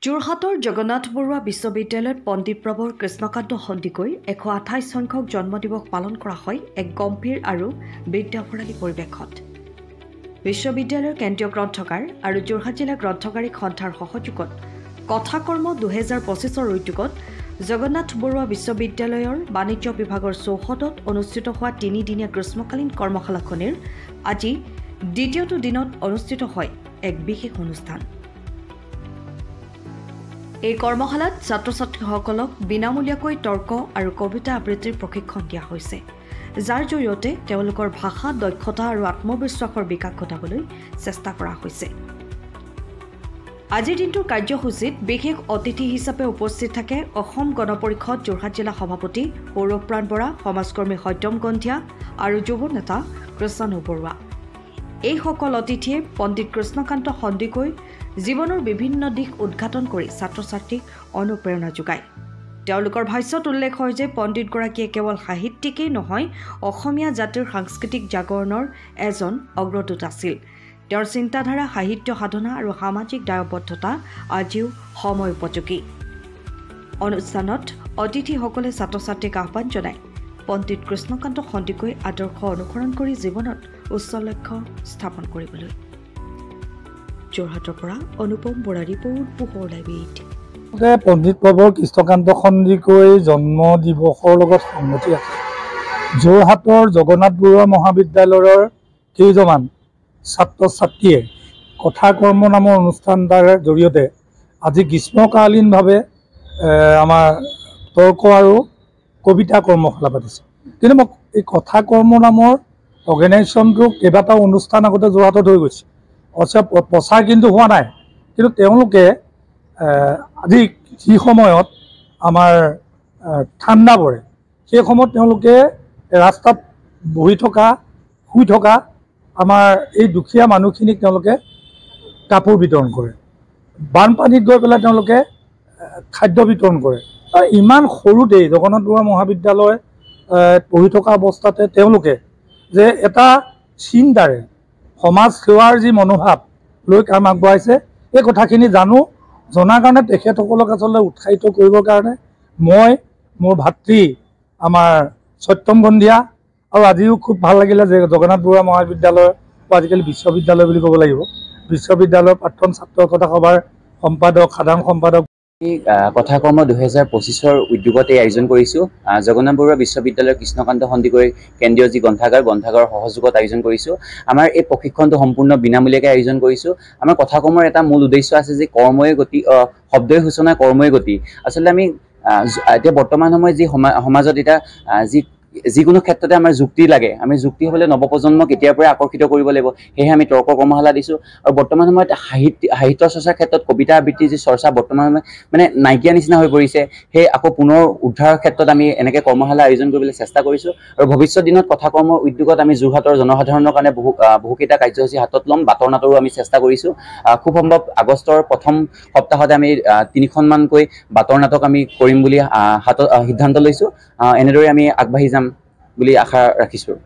যোৰহাটৰ জগন্নাথ বৰুৱা বিশ্ববিদ্যালয়ত পণ্ডিত প্ৰভৰ কৃষ্ণকান্ত সন্দিকৈ 128 সংখ্যক জন্মদিৱস পালন কৰা হয় এক গম্ভীৰ আৰু বিদ্যাভৰালী পৰিৱেশত। বিশ্ববিদ্যালয়ৰ কেন্দ্ৰীয় গ্ৰন্থগাৰ আৰু যোৰহাট জিলা গ্ৰন্থগাৰী সন্থাৰ সহযোগত কথাকৰ্ম 2025ৰ উদ্যোগত জগন্নাথ বৰুৱা বিশ্ববিদ্যালয়ৰ বাণিজ্য বিভাগৰ চৌহদত অনুষ্ঠিত হোৱা 3-দিনীয়া গ্ৰীষ্মকালীন কৰ্মশালাখনিৰ আজি দ্বিতীয়টো দিনত অনুষ্ঠিত হয় এক বিশেষ অনুষ্ঠান। এই কৰ্মশালাত ছাত্ৰ-ছাত্ৰীসকলক বিনামূলীয়াকৈ তৰ্ক আৰু কবিতা আবৃত্তিৰ প্ৰশিক্ষণ দিয়া হৈছে, যাৰ জৰিয়তে তেওঁলোকৰ ভাষা দক্ষতা আৰু আত্মবিশ্বাসৰ বিকাশ ঘটাবলৈ চেষ্টা কৰা হৈছে। আজিৰ দিনটোৰ কাৰ্যসূচীত বিশেষ অতিথি হিচাপে উপস্থিত থাকে অসম গণ পৰিষদ যোৰহাট জিলা সভাপতি সৌৰভপ্ৰাণ বৰা, সমাজকৰ্মী সত্যম গন্ধিয়া আৰু যুৱ নেতা কৃষ্ণানু বৰুৱা। এইসকল অতিথিয়ে পণ্ডিত কৃষ্ণকান্ত সন্দিকৈ জীৱনৰ বিভিন্ন দিশ উদ্ঘাটন কৰি ছাত্ৰ-ছাত্ৰীক অনুপ্ৰেৰণা যোগায়। তেওঁলোকৰ ভাষ্যত উল্লেখ হয় যে পণ্ডিতগৰাকীয়ে কেৱল সাহিত্যিকেই নহয়, অসমীয়া জাতিৰ সাংস্কৃতিক জাগৰণৰ এজন অগ্ৰদূত আছিল। তেওঁৰ চিন্তাধাৰা, সাহিত্য সাধনা আৰু সামাজিক দায়বদ্ধতা আজিও সময় উপযোগী। অনুষ্ঠানত অতিথিসকলে ছাত্ৰ-ছাত্ৰীক আহ্বান জনায় পণ্ডিত কৃষ্ণকান্ত সন্দিকৈ আদৰ্শ অনুসৰণ কৰি জীৱনত উচ্চ লক্ষ্য স্থাপন কৰিবলৈ। যোৰহাটৰ পৰা অনুপম বৰা ৰিপৰ্ট, পোহৰ লাইভ 8। পণ্ডিত প্ৰভৰ কৃষ্ণকান্ত সন্দিকৈ জন্ম দিৱসৰ লগত সংগতি আছে। যোৰহাটৰ জগন্নাথ বৰুৱা মহাবিদ্যালয়ৰ কেইজনমান ছাত্ৰ ছাত্ৰীয়ে কথাকৰ্ম নামৰ অনুষ্ঠান এটাৰ জৰিয়তে আজি গ্ৰীষ্মকালীনভাৱে আমাৰ তৰ্ক আৰু কবিতা কৰ্মশালা পাতিছে। কিন্তু মই এই কথাকৰ্ম নামৰ অৰ্গেনাইজেশ্যনটো কেইবাটাও অনুষ্ঠান আগতে যোৰহাটত হৈ গৈছে, প্ৰচাৰ কিন্তু হোৱা নাই। কিন্তু তেওঁলোকে আজি যি সময়ত আমাৰ ঠাণ্ডা পৰে, সেই সময়ত তেওঁলোকে ৰাস্তাত বহি থকা, শুই থকা আমাৰ এই দুখীয়া মানুহখিনিক তেওঁলোকে কাপোৰ বিতৰণ কৰে। বানপানীত গৈ পেলাই তেওঁলোকে খাদ্য বিতৰণ কৰে। আৰু ইমান সৰুতেই জগন্নাথ বৰুৱা মহাবিদ্যালয় পঢ়ি থকা অৱস্থাতে তেওঁলোকে যে এটা চিন্তাৰে সমাজ সেৱাৰ যি মনোভাৱ লৈ কাম আগবঢ়াইছে, এই কথাখিনি জনাৰ কাৰণে তেখেতসকলক আচলতে উৎসাহিত কৰিবৰ কাৰণে মই, মোৰ ভাতৃ আমাৰ সত্যম গন্ধিয়া, আৰু আজিও খুব ভাল লাগিলে যে জগন্নাথ বৰুৱা মহাবিদ্যালয় আজিকালি বিশ্ববিদ্যালয় বুলি ক'ব লাগিব, বিশ্ববিদ্যালয়ৰ প্ৰাক্তন ছাত্ৰ একতা সভাৰ সম্পাদক, সাধাৰণ সম্পাদক। কথাকৰ্ম 2025ৰ উদ্যোগতে আয়োজন কৰিছোঁ। জগন্নাথ বৰুৱা বিশ্ববিদ্যালয়ৰ কৃষ্ণকান্ত সন্দিকৈ কেন্দ্ৰীয় যি গ্ৰন্থাগাৰৰ সহযোগত আয়োজন কৰিছোঁ। আমাৰ এই প্ৰশিক্ষণটো সম্পূৰ্ণ বিনামূলীয়াকৈ আয়োজন কৰিছোঁ। আমাৰ কথাকৰ্মৰ এটা মূল উদ্দেশ্য আছে যে কৰ্মই গতি, শব্দই সূচনা কৰ্মই গতি। আচলতে আমি এতিয়া বৰ্তমান সময়ত যি সমাজত এতিয়া যিকোনো ক্ষেত্ৰতে আমাৰ যুক্তি লাগে, আমি যুক্তি হ'বলৈ নৱপ্ৰজন্মক এতিয়াৰ পৰাই আকৰ্ষিত কৰিব লাগিব। সেয়েহে আমি তৰ্ক কৰ্মশালা দিছোঁ। আৰু বৰ্তমান সময়ত সাহিত্য চৰ্চাৰ ক্ষেত্ৰত কবিতা আবৃত্তিৰ যি চৰ্চা বৰ্তমান সময়ত মানে নাইকিয়া নিচিনা হৈ পৰিছে, সেই আকৌ পুনৰ উদ্ধাৰৰ ক্ষেত্ৰত আমি এনেকৈ কৰ্মশালা আয়োজন কৰিবলৈ চেষ্টা কৰিছোঁ। আৰু ভৱিষ্যত দিনত কথাকৰ্মৰ উদ্যোগত আমি যোৰহাটৰ জনসাধাৰণৰ কাৰণে বহুকেইটা কাৰ্যসূচী হাতত ল'ম। বাতৰ নাটৰো আমি চেষ্টা কৰিছোঁ। খুব সম্ভৱ আগষ্টৰ প্ৰথম সপ্তাহতে আমি 3খনমানকৈ বাতৰ নাটক আমি কৰিম বুলি সিদ্ধান্ত লৈছোঁ। এনেদৰে আমি আগবাঢ়ি যাম বুলি আশা ৰাখিছোঁ।